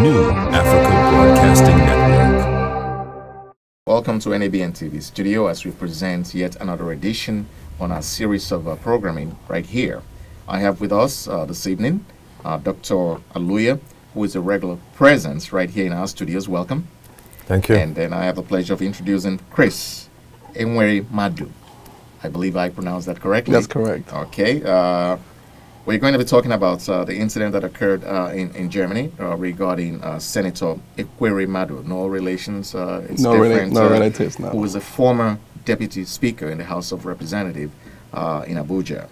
New Africa Broadcasting Network. Welcome to NABNTV studio as we present yet another edition on our series of programming right here. I have with us this evening Dr. Aluya, who is a regular presence right here in our studios. Welcome. Thank you. And then I have the pleasure of introducing Ike Ekweremadu. I believe I pronounced that correctly. That's correct. Okay. We're going to be talking about the incident that occurred in Germany regarding Senator Ekweremadu. No relations. It's no different. No relatives. No. Who was a former deputy speaker in the House of Representatives in Abuja.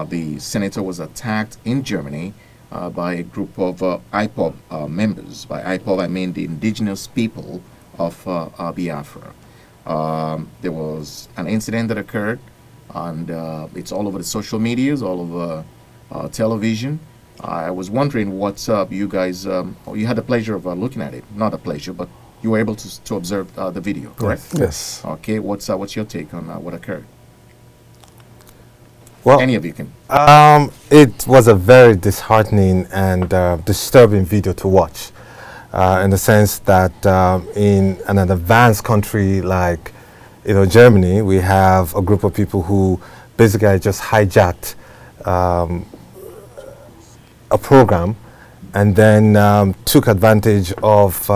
The senator was attacked in Germany by a group of IPOB members. By IPOB, I mean the Indigenous People of Biafra. There was an incident that occurred, and it's all over the social medias, all over television. I was wondering what you guys, you had the pleasure of looking at it. Not a pleasure, but you were able to observe the video, correct? Yes. Okay, what's your take on what occurred? Well, any of you can. It was a very disheartening and disturbing video to watch, in the sense that in an advanced country like Germany, we have a group of people who basically just hijacked a program and then took advantage of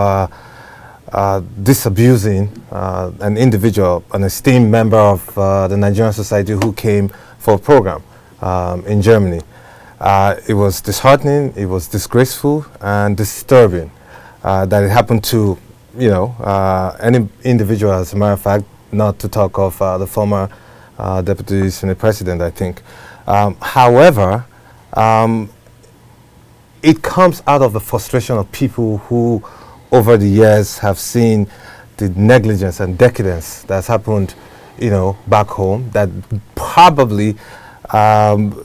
disabusing an individual, an esteemed member of the Nigerian society who came for a program in Germany. It was disheartening, it was disgraceful and disturbing that it happened to, any individual, as a matter of fact, not to talk of the former Deputy Senate President, I think. However, it comes out of the frustration of people who, over the years, have seen the negligence and decadence that's happened back home, that probably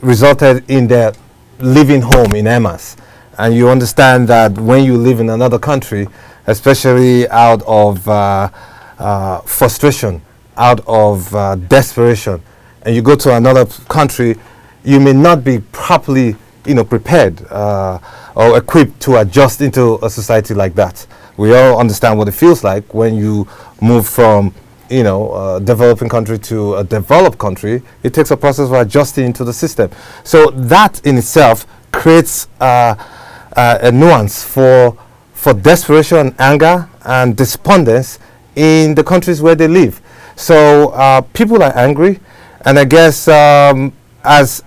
resulted in their leaving home in Emma's. And you understand that when you live in another country, especially out of frustration, out of desperation, and you go to another country, you may not be properly prepared or equipped to adjust into a society like that. We all understand what it feels like when you move from a developing country to a developed country. It takes a process of adjusting into the system. So that in itself creates a nuance for desperation, anger, and despondence in the countries where they live. So people are angry, and I guess as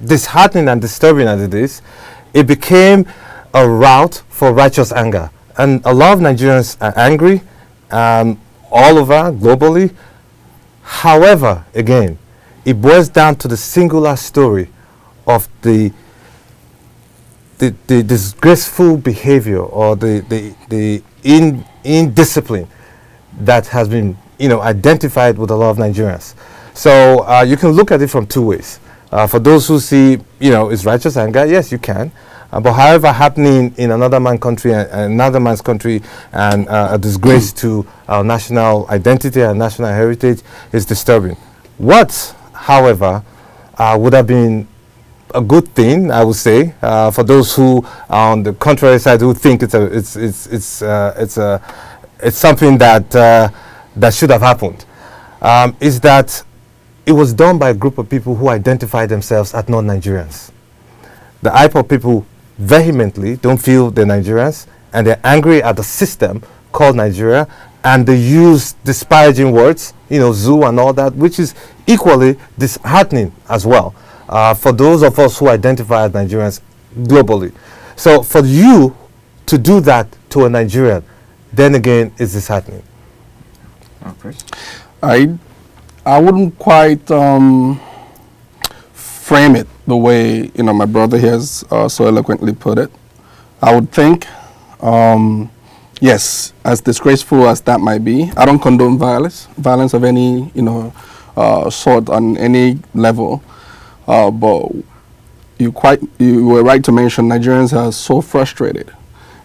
disheartening and disturbing as it is, it became a route for righteous anger. And a lot of Nigerians are angry all over, globally. However, again, it boils down to the singular story of the disgraceful behavior or the indiscipline that has been identified with a lot of Nigerians. So you can look at it from two ways. For those who see, it's righteous anger, yes, you can. But however, happening in another man's country and a disgrace to our national identity and national heritage is disturbing. What, however, would have been a good thing, I would say, for those who are on the contrary side, who think it's something that should have happened, is that it was done by a group of people who identify themselves as non-Nigerians. The IPOB people vehemently don't feel they're Nigerians, and they're angry at the system called Nigeria, and they use disparaging words, zoo and all that, which is equally disheartening as well for those of us who identify as Nigerians globally. So for you to do that to a Nigerian, then again, is disheartening. Chris? I wouldn't quite frame it the way my brother here has so eloquently put it. I would think, yes, as disgraceful as that might be, I don't condone violence of any sort on any level. But you were right to mention Nigerians are so frustrated,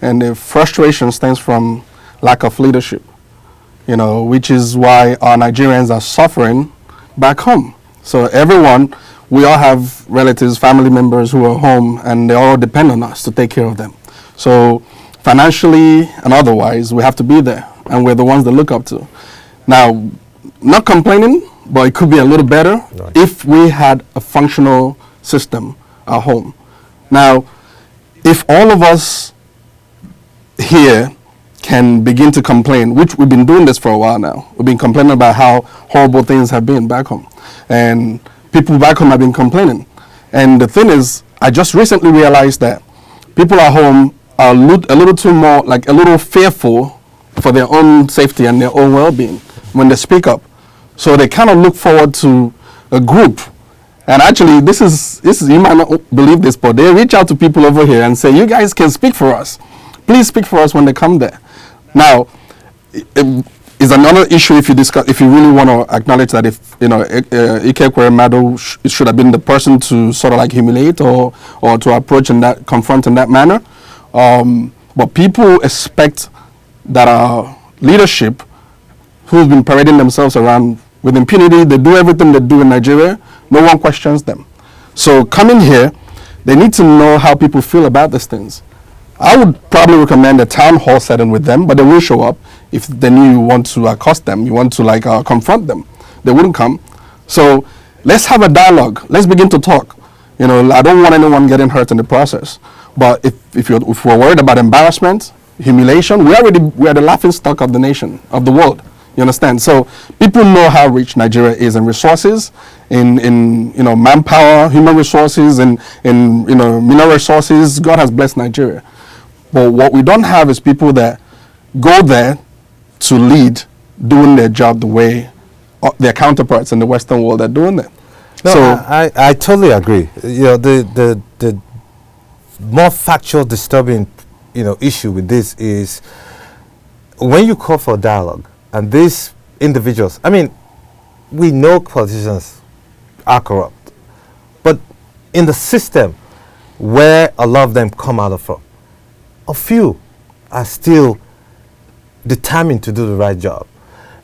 and the frustration stems from lack of leadership. Which is why our Nigerians are suffering back home. So we all have relatives, family members who are home, and they all depend on us to take care of them. So financially and otherwise, we have to be there, and we're the ones that look up to. Now, not complaining, but it could be a little better if we had a functional system at home. Now, if all of us here can begin to complain, which we've been doing this for a while now. We've been complaining about how horrible things have been back home. And people back home have been complaining. And the thing is, I just recently realized that people at home are a little too more, like a little fearful for their own safety and their own well-being when they speak up. So they kind of look forward to a group. And actually, this is you might not believe this, but they reach out to people over here and say, you guys can speak for us. Please speak for us when they come there. Now, is another issue if you really want to acknowledge that if Ike Ekweremadu should have been the person to sort of like humiliate or to approach and that confront in that manner. But people expect that our leadership, who've been parading themselves around with impunity, they do everything they do in Nigeria. No one questions them. So coming here, they need to know how people feel about these things. I would probably recommend a town hall setting with them, but they will show up if they knew you want to accost them, you want to confront them. They wouldn't come. So let's have a dialogue. Let's begin to talk. I don't want anyone getting hurt in the process. But if we're worried about embarrassment, humiliation, we are the laughing stock of the nation, of the world. You understand? So people know how rich Nigeria is in resources, in manpower, human resources, in mineral resources. God has blessed Nigeria. But what we don't have is people that go there to lead, doing their job the way their counterparts in the Western world are doing it. No, So I totally agree. The more factual, disturbing, issue with this is when you call for dialogue, and these individuals, we know politicians are corrupt, but in the system where a lot of them come out of from, a few are still determined to do the right job,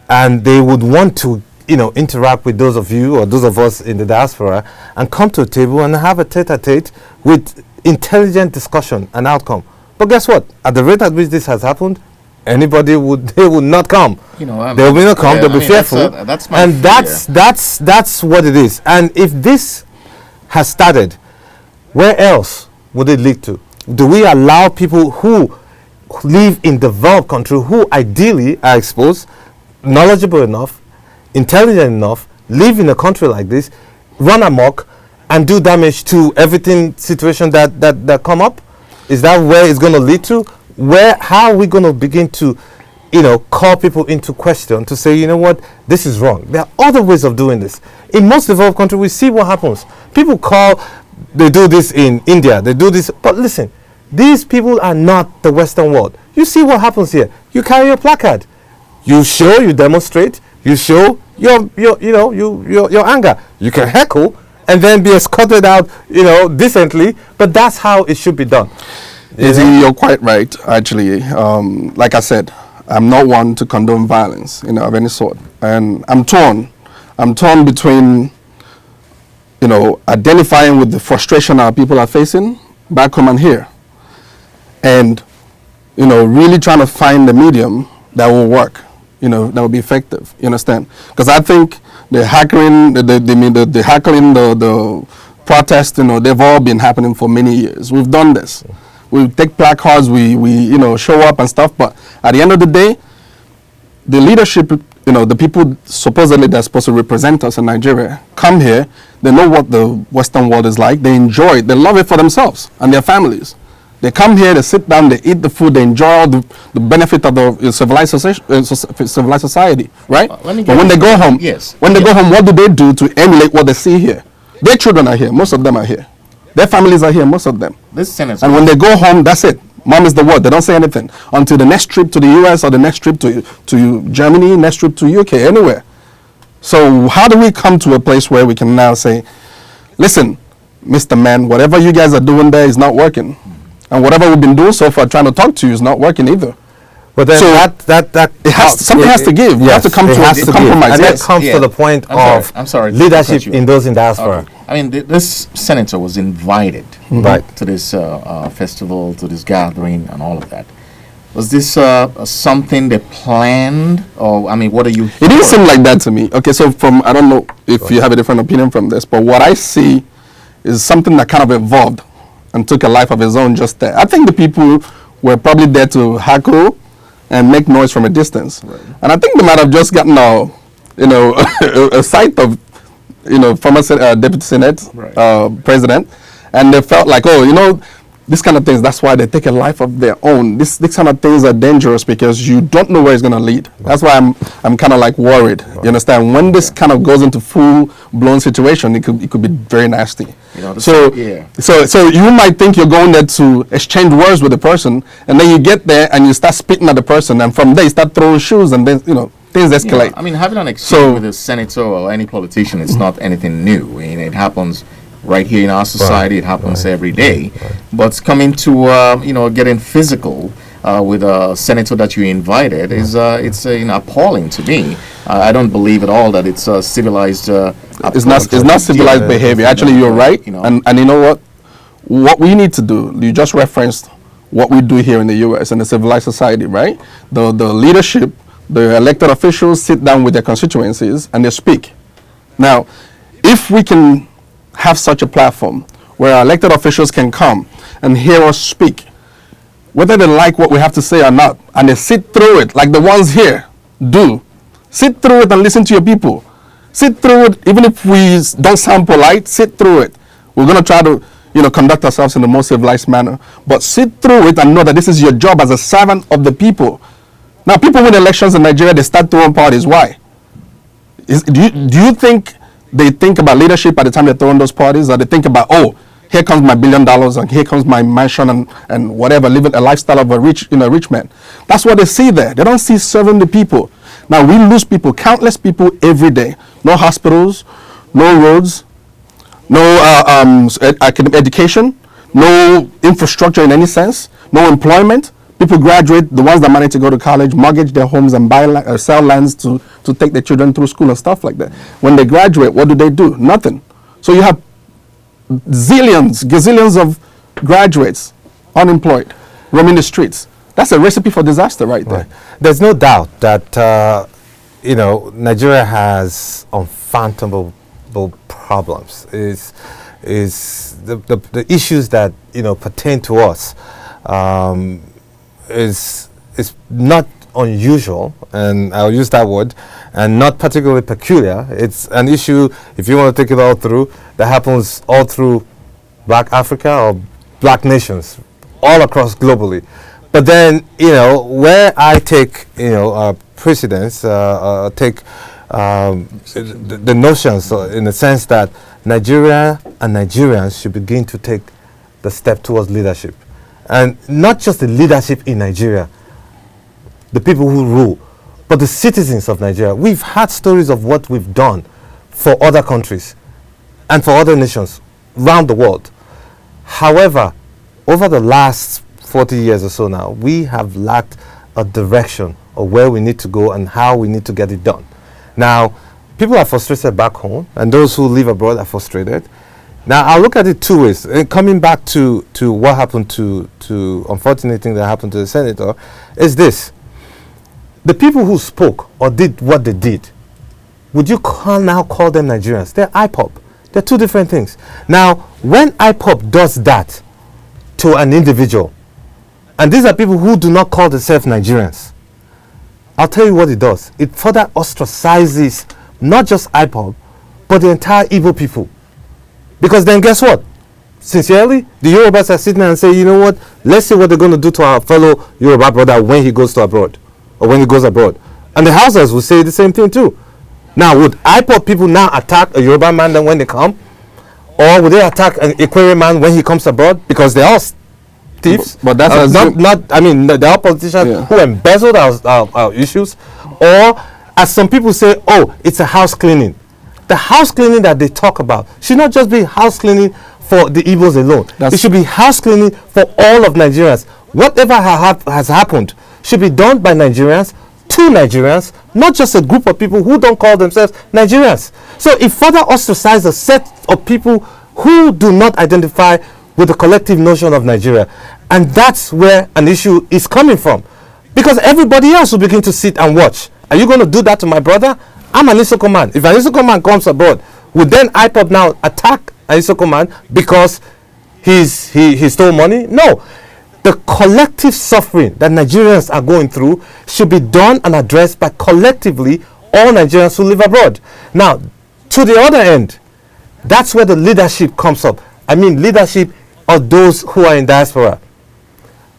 and they would want to interact with those of you or those of us in the diaspora and come to a table and have a tete-a-tete with intelligent discussion and outcome. But guess what? At the rate at which this has happened, they would not come. They will not come. They'll be fearful. That's my and fear. that's what it is. And if this has started, where else would it lead to? Do we allow people who live in developed countries, who ideally are exposed, knowledgeable enough, intelligent enough, live in a country like this, run amok and do damage to everything situation that come up? Is that where it's going to lead to? How are we going to begin to call people into question to say, what, this is wrong? There are other ways of doing this. In most developed countries, we see what happens. People they do this in India, they do this, but listen, these people are not the Western world. You see what happens here. You carry your placard. You show, you demonstrate, you show your anger. You can heckle and then be escorted out, decently, but that's how it should be done. You're quite right, actually. Like I said, I'm not one to condone violence, of any sort. And I'm torn. I'm torn between, identifying with the frustration our people are facing back home and here. And, really trying to find the medium that will work, that will be effective. You understand? Because I think the hackling, the protests, they've all been happening for many years. We've done this. We take placards, we show up and stuff, but at the end of the day, the leadership, the people supposedly they're supposed to represent us in Nigeria, come here, they know what the Western world is like, they enjoy it, they love it for themselves and their families. They come here, they sit down, they eat the food, they enjoy all the benefit of the civilized society, right? But when they go home, go home, what do they do to emulate what they see here? Their children are here, most of them are here. Their families are here, most of them. And when they go home, that's it. Mom is the word. They don't say anything until the next trip to the US or the next trip to Germany, next trip to UK, anywhere. So how do we come to a place where we can now say, listen, Mr. Man, whatever you guys are doing there is not working. And whatever we've been doing so far, trying to talk to you, is not working either. But then So something has to give. You have to come to a compromise. And Yes. that comes to the point of I'm sorry to leadership cut you in those in diaspora. Okay. I mean, this senator was invited Right. to this festival, to this gathering, and all of that. Was this something they planned, or I mean, what are you? It didn't seem like that to me. Okay, so I don't know if you have a different opinion from this, but what I see is something that kind of evolved and took a life of its own just there. I think the people were probably there to heckle and make noise from a distance, and I think they might have just gotten a sight of former deputy senate president, and they felt like, this kind of things, that's why they take a life of their own. This kind of things are dangerous because you don't know where it's going to lead. That's why I'm kind of like worried. You understand? When this kind of goes into full-blown situation, it could be very nasty. So you might think you're going there to exchange words with the person, and then you get there and you start spitting at the person, and from there you start throwing shoes, and then things escalate. I mean, having an exchange with a senator or any politician, it's not anything new. I mean, it happens right here in our society. It happens every day. But coming to getting physical with a senator that you invited is it's appalling to me. I don't believe at all that it's civilized. It's not civilized behavior. Actually, you're right. And you know what? What we need to do. You just referenced what we do here in the U.S. in a civilized society, right? The leadership, the elected officials sit down with their constituencies and they speak. Now, if we can have such a platform where our elected officials can come and hear us speak, whether they like what we have to say or not, and they sit through it like the ones here do. Sit through it and listen to your people. Sit through it, even if we don't sound polite, sit through it. We're going to try to conduct ourselves in the most civilized manner, but sit through it and know that this is your job as a servant of the people. Now, people win elections in Nigeria, they start throwing parties. Why? Do you think they think about leadership at the time they throw in those parties, or they think about, here comes my $1 billion, and here comes my mansion and whatever, living a lifestyle of a rich man? That's what they see there. They don't see serving the people. Now, we lose people, countless people every day. No hospitals, no roads, no academic education, no infrastructure in any sense, no employment. People graduate, the ones that manage to go to college, mortgage their homes and buy sell lands to take their children through school and stuff like that. When they graduate, what do? Nothing. So you have gazillions of graduates unemployed, roaming the streets. That's a recipe for disaster right there. Right. There's no doubt that Nigeria has unfathomable problems. Is the issues that pertain to us. Is not unusual, and I'll use that word, and not particularly peculiar. It's an issue, if you want to take it all through, that happens all through Black Africa or Black nations, all across globally. But then, where I take, precedence, take the notions in the sense that Nigeria and Nigerians should begin to take the step towards leadership. And not just the leadership in Nigeria, the people who rule, but the citizens of Nigeria. We've had stories of what we've done for other countries and for other nations around the world. However, over the last 40 years or so now, we have lacked a direction of where we need to go and how we need to get it done. Now, people are frustrated back home, and those who live abroad are frustrated. Now, I'll look at it two ways. Coming back to what happened to unfortunate thing that happened to the senator, is this. The people who spoke or did what they did, would you now call them Nigerians? They're IPOB. They're two different things. Now, when IPOB does that to an individual, and these are people who do not call themselves Nigerians, I'll tell you what it does. It further ostracizes not just IPOB, but the entire Igbo people. Because then guess what? Sincerely, the Yorubas are sitting there and say, you know what? Let's see what they're going to do to our fellow Yoruba brother when he goes to abroad, or when he goes abroad. And the Hausas will say the same thing too. Now, would IPOB people now attack a Yoruba man then when they come? Or would they attack an Ekweremadu when he comes abroad? Because they're all thieves. But that's they're all politicians who embezzled our issues. Or, as some people say, it's a house cleaning. The house cleaning that they talk about should not just be house cleaning for the Igbos alone. It should be house cleaning for all of Nigerians. Whatever has happened should be done by Nigerians to Nigerians, not just a group of people who don't call themselves Nigerians. So it further ostracizes a set of people who do not identify with the collective notion of Nigeria. And that's where an issue is coming from. Because everybody else will begin to sit and watch. Are you going to do that to my brother? I'm an Isoko man. If an Isoko man comes abroad, would then IPOB now attack an Isoko man because he stole money? No. The collective suffering that Nigerians are going through should be done and addressed by collectively all Nigerians who live abroad. Now, to the other end, that's where the leadership comes up. I mean, leadership of those who are in diaspora.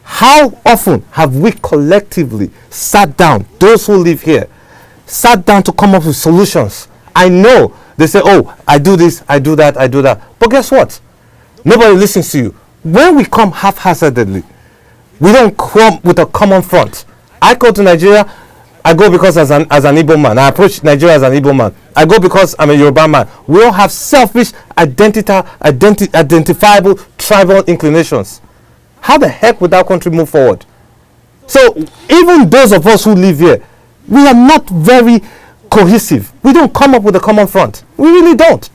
How often have we collectively sat down, those who live here, sat down to come up with solutions? I know they say, oh, I do this, I do that, I do that. But guess what? Nobody listens to you. When we come haphazardly, we don't come with a common front. I go to Nigeria, I go because as an Igbo man. I approach Nigeria as an Igbo man. I go because I'm a Yoruba man. We all have selfish, identifiable tribal inclinations. How the heck would our country move forward? So even those of us who live here, we are not very cohesive. We don't come up with a common front. We really don't.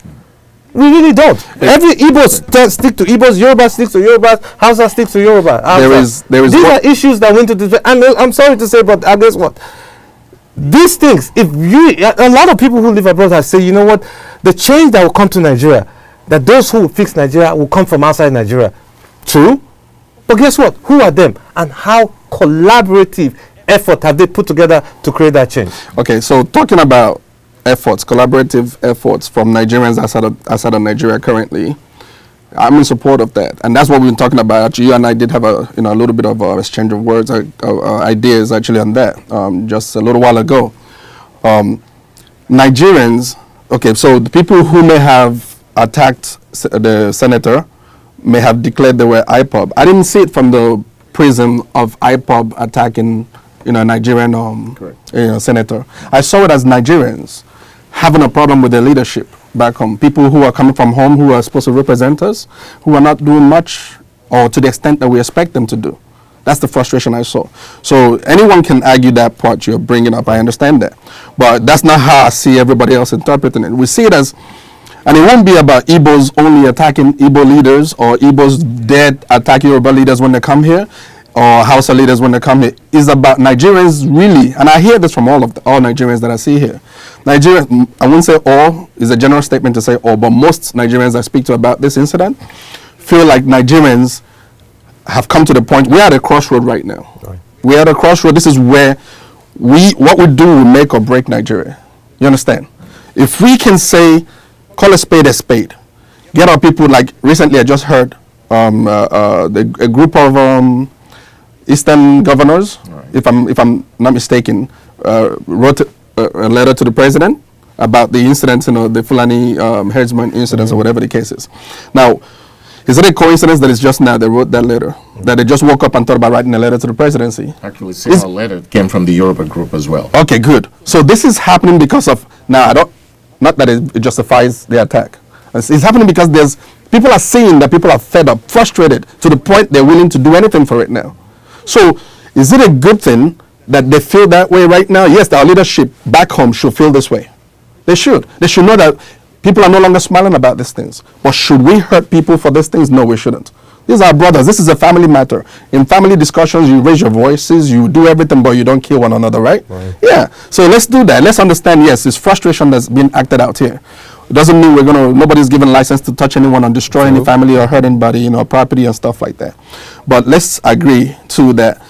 We really don't. Every Igbo stick to Igbos, Yoruba sticks to Yorubas, Hausa sticks to Yoruba. These are issues that went to the... And I'm sorry to say, but guess what? These things, a lot of people who live abroad have said, you know what, the change that will come to Nigeria, that those who will fix Nigeria will come from outside Nigeria. True. But guess what? Who are them? And how collaborative effort have they put together to create that change? Okay, so talking about efforts, collaborative efforts from Nigerians outside of Nigeria currently, I'm in support of that. And that's what we've been talking about. Actually, you and I did have a little bit of exchange of words, ideas actually on that just a little while ago. Nigerians, okay, so the people who may have attacked the senator may have declared they were IPOB. I didn't see it from the prism of IPOB attacking, Nigerian senator. I saw it as Nigerians having a problem with their leadership back home. People who are coming from home who are supposed to represent us, who are not doing much or to the extent that we expect them to do. That's the frustration I saw. So anyone can argue that part you're bringing up. I understand that. But that's not how I see everybody else interpreting it. We see it as, and it won't be about Igbos only attacking Igbo leaders or Igbos dead attacking Yoruba leaders when they come here or Hausa leaders when they come here. It's about Nigerians really, and I hear this from all Nigerians that I see here. Nigerians, I wouldn't say all, is a general statement to say all, but most Nigerians I speak to about this incident feel like Nigerians have come to the point, we're at a crossroad right now. Right. We're at a crossroad. This is where what we do will make or break Nigeria. You understand? If we can say, call a spade, get our people, like recently I just heard a group of Eastern governors, right, if I'm not mistaken, wrote a letter to the president about the incidents, the Fulani herdsmen incidents, or whatever the case is. Now, is it a coincidence that it's just now they wrote that letter? That they just woke up and thought about writing a letter to the presidency? Actually, a letter came from the Yoruba group as well. Okay, good. So this is happening because of, not that it justifies the attack. It's happening because people are seeing that people are fed up, frustrated, to the point they're willing to do anything for it now. So is it a good thing that they feel that way right now? Yes, our leadership back home should feel this way. They should. They should know that people are no longer smiling about these things. But should we hurt people for these things? No, we shouldn't. These are brothers. This is a family matter. In family discussions, you raise your voices, you do everything, but you don't kill one another, right? Yeah. So let's do that. Let's understand, yes, it's frustration that's being acted out here. It doesn't mean nobody's given license to touch anyone or destroy any family or hurt anybody, property and stuff like that. But let's agree, too, that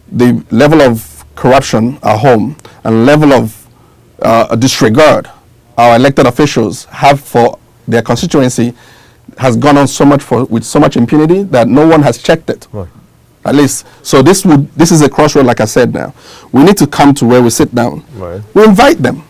the level of corruption at home and level of disregard our elected officials have for their constituency has gone on so much with so much impunity that no one has checked it. Right. At least, so this is a crossroad, like I said. Now we need to come to where we sit down. Right. We invite them,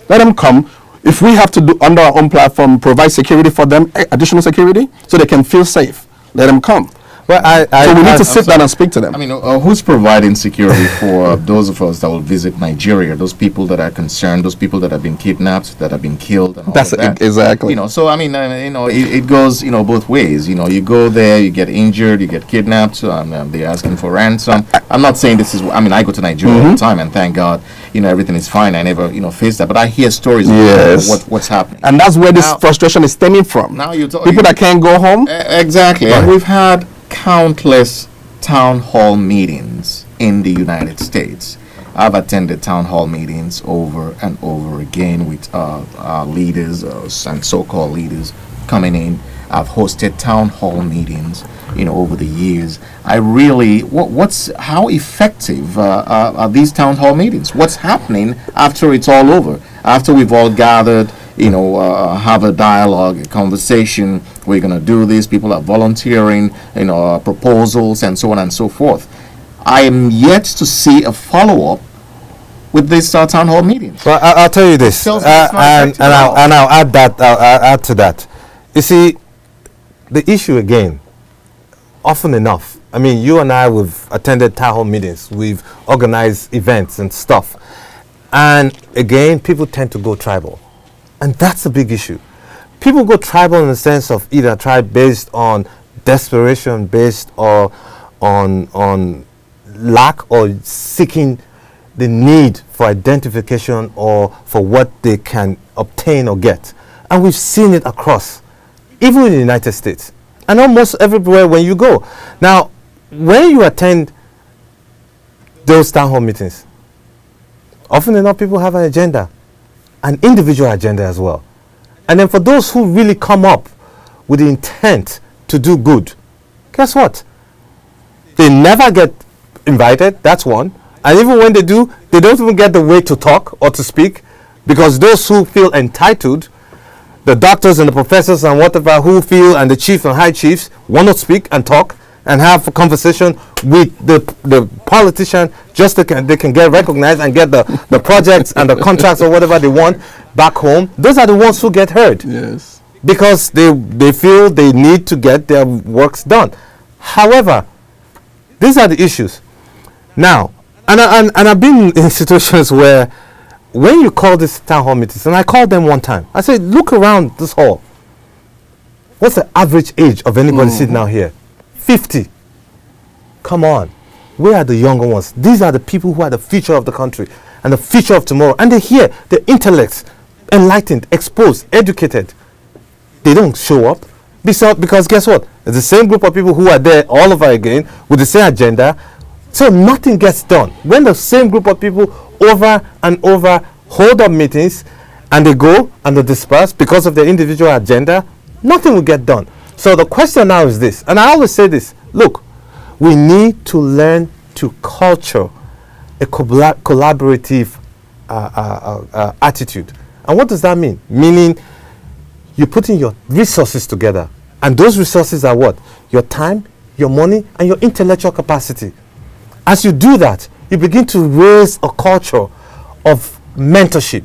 let them come. If we have to do under our own platform, provide security for them, additional security, so they can feel safe, let them come. Well, So we need to sit down and speak to them. I mean, who's providing security for those of us that will visit Nigeria? Those people that are concerned, those people that have been kidnapped, that have been killed, and all That's of that. exactly. You know, so I mean, it goes, both ways. You know, you go there, you get injured, you get kidnapped, they're asking for ransom. I'm not saying this is. I mean, I go to Nigeria all the time, and thank God, everything is fine. I never, face that, but I hear stories of what's happening, and that's where this frustration is stemming from. Now you people that can't go home. Exactly, and we've had countless town hall meetings in the United States. I've attended town hall meetings over and over again with leaders and so-called leaders coming in. I've hosted town hall meetings, over the years. I really, how effective are these town hall meetings? What's happening after it's all over? After we've all gathered, have a dialogue, a conversation. We're going to do this. People are volunteering, proposals and so on and so forth. I am yet to see a follow-up with these town hall meetings. Well, I'll tell you this, and I'll add that. I'll add to that. You see, the issue again, often enough, I mean, you and I, we've attended town hall meetings, we've organized events and stuff, and again, people tend to go tribal, and that's a big issue. People go tribal in the sense of either tribe based on desperation, based or on lack or seeking the need for identification or for what they can obtain or get. And we've seen it across, even in the United States, and almost everywhere when you go. Now, when you attend those town hall meetings, often enough people have an agenda, an individual agenda as well. And then for those who really come up with the intent to do good, guess what? They never get invited, that's one. And even when they do, they don't even get the way to talk or to speak, because those who feel entitled, the doctors and the professors and whatever who feel, and the chief and high chiefs, want to speak and talk and have a conversation with the politician, just they can get recognized and get the projects and the contracts or whatever they want back home. Those are the ones who get heard. Yes. Because they feel they need to get their works done. However, these are the issues. Now, and I've been in situations where when you call these town hall meetings, and I called them one time, I said, look around this hall. What's the average age of anybody sitting out here? 50. Come on. Where are the younger ones? These are the people who are the future of the country and the future of tomorrow. And they're here, they're intellects, enlightened, exposed, educated. They don't show up. Because guess what? It's the same group of people who are there all over again with the same agenda. So nothing gets done. When the same group of people over and over hold up meetings and they go and they disperse because of their individual agenda, nothing will get done. So the question now is this, and I always say this, look, we need to learn to culture a collaborative attitude. And what does that mean? Meaning you're putting your resources together, and those resources are what? Your time, your money, and your intellectual capacity. As you do that, you begin to raise a culture of mentorship.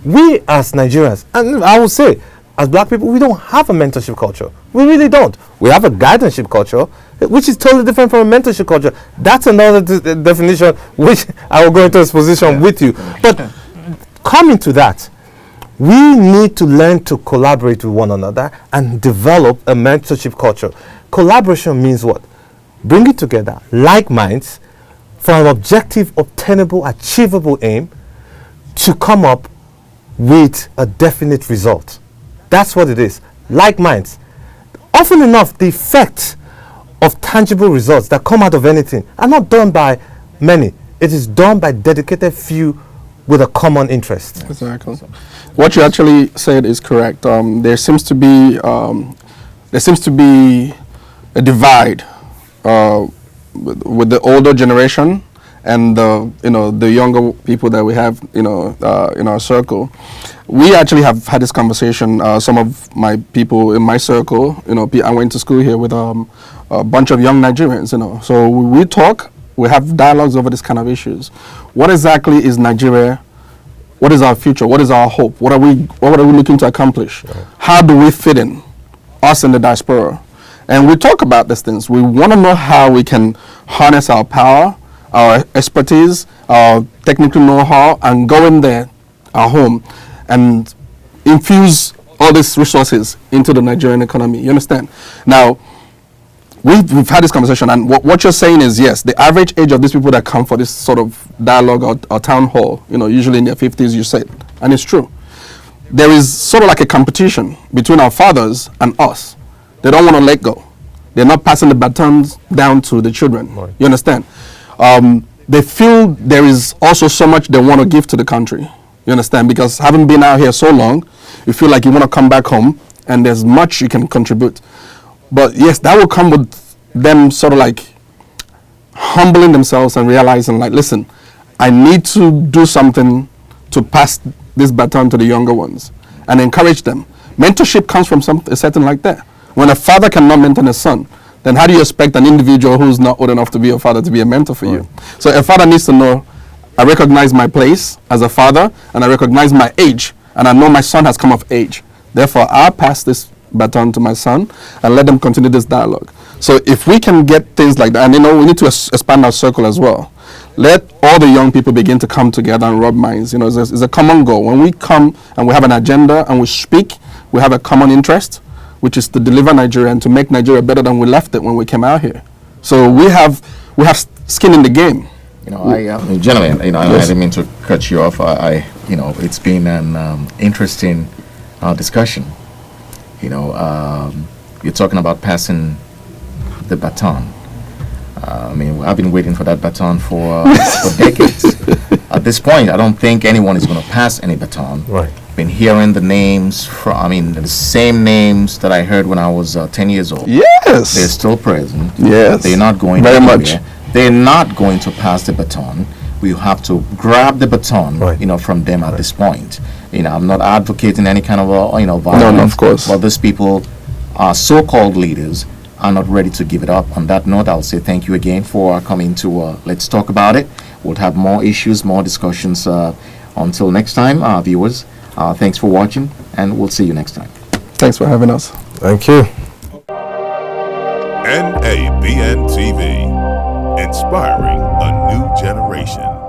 We as Nigerians, and I will say, as black people, we don't have a mentorship culture. We really don't. We have a guardianship culture, which is totally different from a mentorship culture. That's another definition, which I will go into exposition with you. But coming to that, we need to learn to collaborate with one another and develop a mentorship culture. Collaboration means what? Bring it together, like minds, for an objective, obtainable, achievable aim to come up with a definite result. That's what it is. Like minds. Often enough, the effect of tangible results that come out of anything are not done by many. It is done by dedicated few with a common interest. Exactly. What you actually said is correct. There seems to be a divide with the older generation and the younger people that we have in our circle. We actually have had this conversation. Some of my people in my circle, I went to school here with a bunch of young Nigerians. So we talk, we have dialogues over this kind of issues. What exactly is Nigeria? What is our future? What is our hope? What are we looking to accomplish? Right. How do we fit in, us in the diaspora? And we talk about these things. We want to know how we can harness our power, our expertise, our technical know-how, and go in there, our home, and infuse all these resources into the Nigerian economy. You understand? Now, we've had this conversation, and what you're saying is, yes, the average age of these people that come for this sort of dialogue or town hall, usually in their 50s, you said, and it's true. There is sort of like a competition between our fathers and us. They don't want to let go. They're not passing the batons down to the children. Right. You understand? They feel there is also so much they want to give to the country. You understand? Because having been out here so long, you feel like you want to come back home, and there's much you can contribute. But yes, that will come with them sort of like humbling themselves and realizing, like, listen, I need to do something to pass this baton to the younger ones and encourage them. Mentorship comes from a setting like that. When a father cannot mentor a son, then how do you expect an individual who's not old enough to be a father to be a mentor for you? So a father needs to know, I recognize my place as a father, and I recognize my age, and I know my son has come of age. Therefore, I'll pass this baton to my son and let them continue this dialogue. So if we can get things like that, and we need to expand our circle as well. Let all the young people begin to come together and rub minds. It's a common goal. When we come and we have an agenda and we speak, we have a common interest, which is to deliver Nigeria and to make Nigeria better than we left it when we came out here. So we have skin in the game. Gentlemen, I didn't mean to cut you off. It's been an interesting discussion. You're talking about passing the baton. I've been waiting for that baton for decades. At this point, I don't think anyone is going to pass any baton. Right. Been hearing the names the same names that I heard when I was 10 years old. Yes. They're still present. Yes. They're not going very anywhere. much. They're not going to pass the baton. We have to grab the baton, right. From them at this point. I'm not advocating any kind of violence. No, of course. But these people, so-called leaders, are not ready to give it up. On that note, I'll say thank you again for coming to Let's Talk About It. We'll have more issues, more discussions. Until next time, viewers, thanks for watching, and we'll see you next time. Thanks for having us. Thank you. NABNTV, inspiring a new generation.